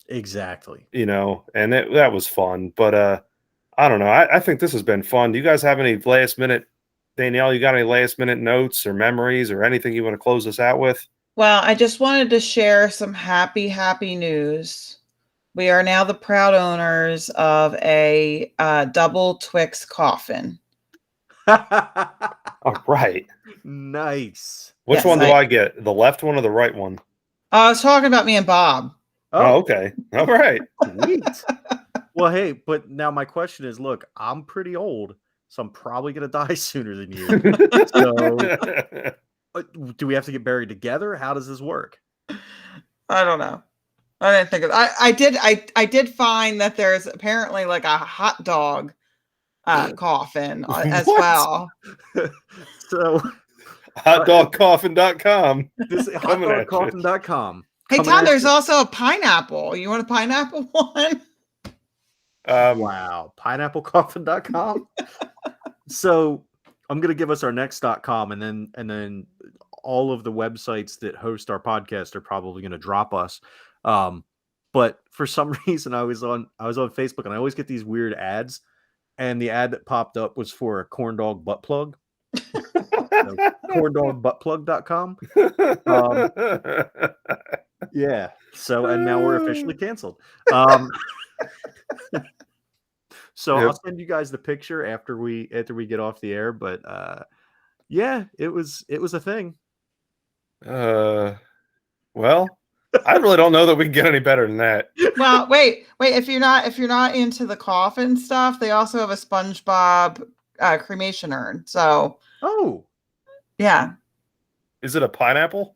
Exactly. And that was fun. But I don't know. I think this has been fun. Do you guys have any last minute, Danielle, you got any last minute notes or memories or anything you want to close us out with? Well, I just wanted to share some happy news. We are now the proud owners of a double Twix coffin. All right. Nice. Which one do I get? The left one or the right one? I was talking about me and Bob. Oh, okay. All right. Sweet. Well, hey, but now my question is, look, I'm pretty old, so I'm probably going to die sooner than you. So do we have to get buried together? How does this work? I don't know. I didn't think of it. I did find that there's apparently like a hot dog coffin as well. So hotdogcoffin.com. This is hotdogcoffin.com. Hey Tom, there's also a pineapple. You want a pineapple one? Wow. Pineapplecoffin.com. So I'm going to give us our next.com and then all of the websites that host our podcast are probably going to drop us. But for some reason I was on Facebook and I always get these weird ads, and the ad that popped up was for a corn dog butt plug. So, corndogbuttplug.com. Yeah. So, and now we're officially canceled. So yep. I'll send you guys the picture after we get off the air. But yeah, it was a thing. Well, I really don't know that we can get any better than that. Well, wait. If you're not into the coffin stuff, they also have a SpongeBob cremation urn. So. Oh. Yeah. Is it a pineapple?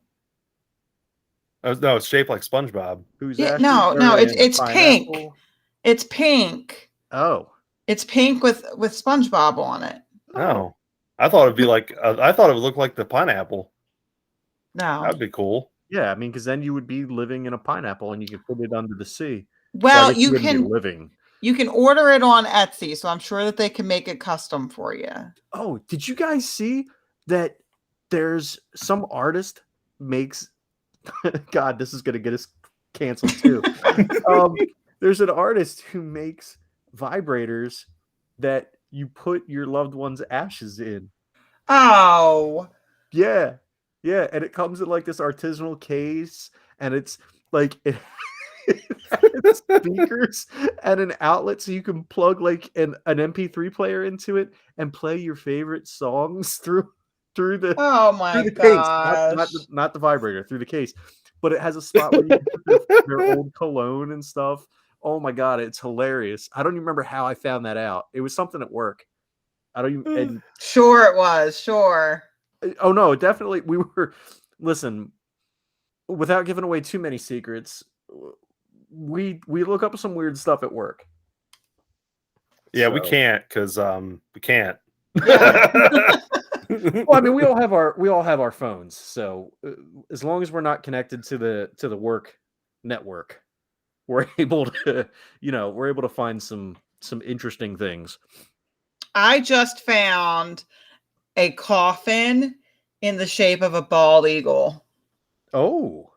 Oh, no, it's shaped like SpongeBob. No, it's pink. It's pink. Oh. It's pink with SpongeBob on it. Oh. I thought it'd be like I thought it would look like the pineapple. No. That'd be cool. Yeah, I mean, because then you would be living in a pineapple and you could put it under the sea. Well, so you can order it on Etsy, so I'm sure that they can make it custom for you. Oh, did you guys see that there's some artist makes God, this is gonna get us canceled too. There's an artist who makes vibrators that you put your loved one's ashes in. Oh. Yeah. Yeah. And it comes in like this artisanal case, and it's like it has speakers and an outlet so you can plug like an MP3 player into it and play your favorite songs through the Oh my through the case, gosh. not the vibrator, through the case. But it has a spot where you can put their old cologne and stuff. Oh my god, it's hilarious. I don't even remember how I found that out. It was something at work. I don't even. And Sure it was. Sure. oh no, definitely we were. Listen, without giving away too many secrets, we look up some weird stuff at work. Yeah, we So- can't because we can't. Yeah. Well, I mean, we all have our phones, so as long as we're not connected to the work network, we're able to find some interesting things. I just found a coffin in the shape of a bald eagle. Oh,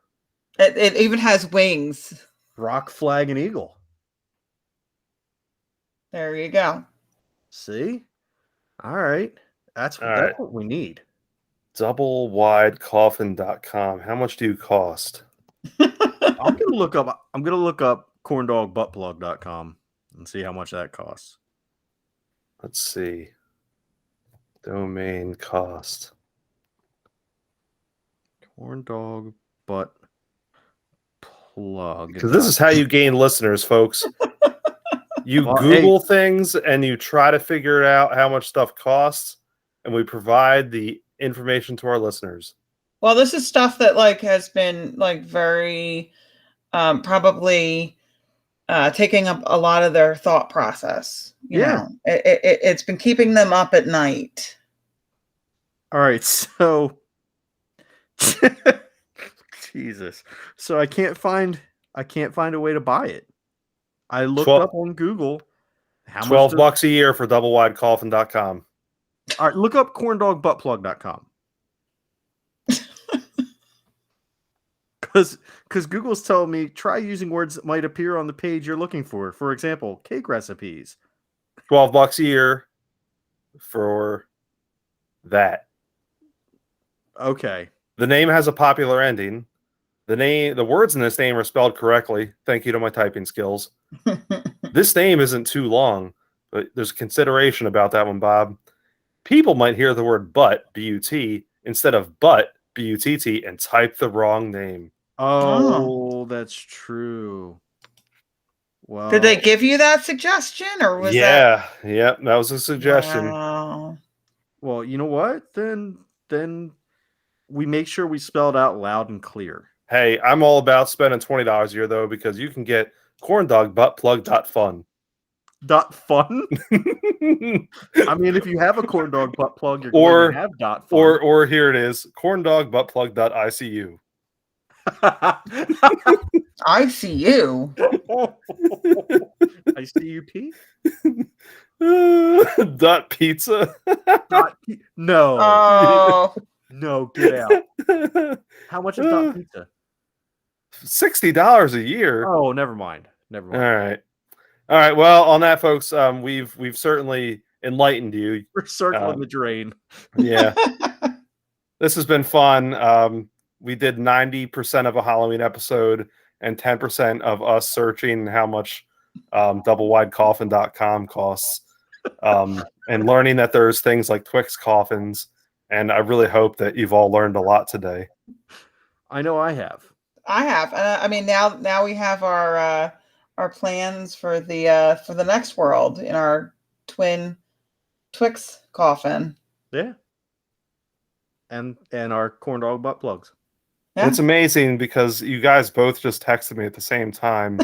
It even has wings. rock, flag, and eagle. There you go. See, all right, that's All right. what we need. Doublewidecoffin.com. How much do you cost? I'm gonna look up corndogbuttplug.com and see how much that costs. Let's see. Domain cost. Corndog butt plug. Because this is how you gain listeners, folks. You Well, Google things and you try to figure out how much stuff costs, and we provide the information to our listeners. Well, this is stuff that like has been like very probably taking up a lot of their thought process. You know, it's been keeping them up at night. All right, so Jesus. So I can't find a way to buy it. I looked up on Google how much $12 a year for doublewidecoffin.com. All right, look up corndogbuttplug.com. Because Google's telling me try using words that might appear on the page you're looking for. For example, cake recipes. $12 a year for that. Okay. The name has a popular ending. The words in this name are spelled correctly. Thank you to my typing skills. This name isn't too long, but there's consideration about that one, Bob. People might hear the word but, B-U-T, instead of but, B-U-T-T, and type the wrong name. Oh, that's true. Well, did they give you that suggestion, or was that was a suggestion. Wow. Well, you know what? Then we make sure we spell it out loud and clear. Hey, I'm all about spending $20 a year though, because you can get corndogbuttplug.fun. .fun? I mean, if you have a corndog butt plug, you're going to have .fun. Or here it is, corndogbuttplug.icu. I see you. I see you, P. Pizza. No. Oh. No, get out. How much is pizza? $60 a year. Oh, never mind. All right. Well, on that, folks, we've certainly enlightened you. We're circling the drain. Yeah. This has been fun. We did 90% of a Halloween episode and 10% of us searching how much doublewidecoffin.com costs, and learning that there's things like Twix coffins. And I really hope that you've all learned a lot today. I know I have. I have. I mean, now we have our plans for the next world in our twin Twix coffin. Yeah. And our corndog butt plugs. Yeah. It's amazing because you guys both just texted me at the same time.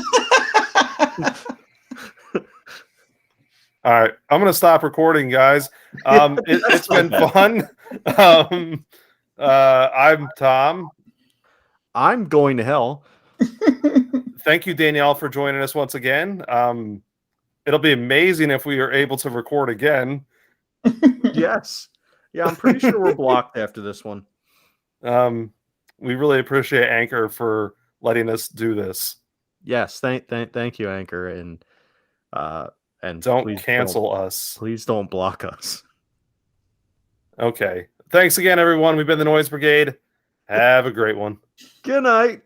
All right, I'm going to stop recording, guys. It's been fun. I'm Tom. I'm going to hell. Thank you, Danielle, for joining us once again. It'll be amazing if we are able to record again. Yes. Yeah, I'm pretty sure we're blocked after this one. We really appreciate Anchor for letting us do this. Yes, thank you, Anchor, and And Don't please cancel us. Please don't block us. Okay. Thanks again, everyone. We've been the Noise Brigade. Have a great one. Good night.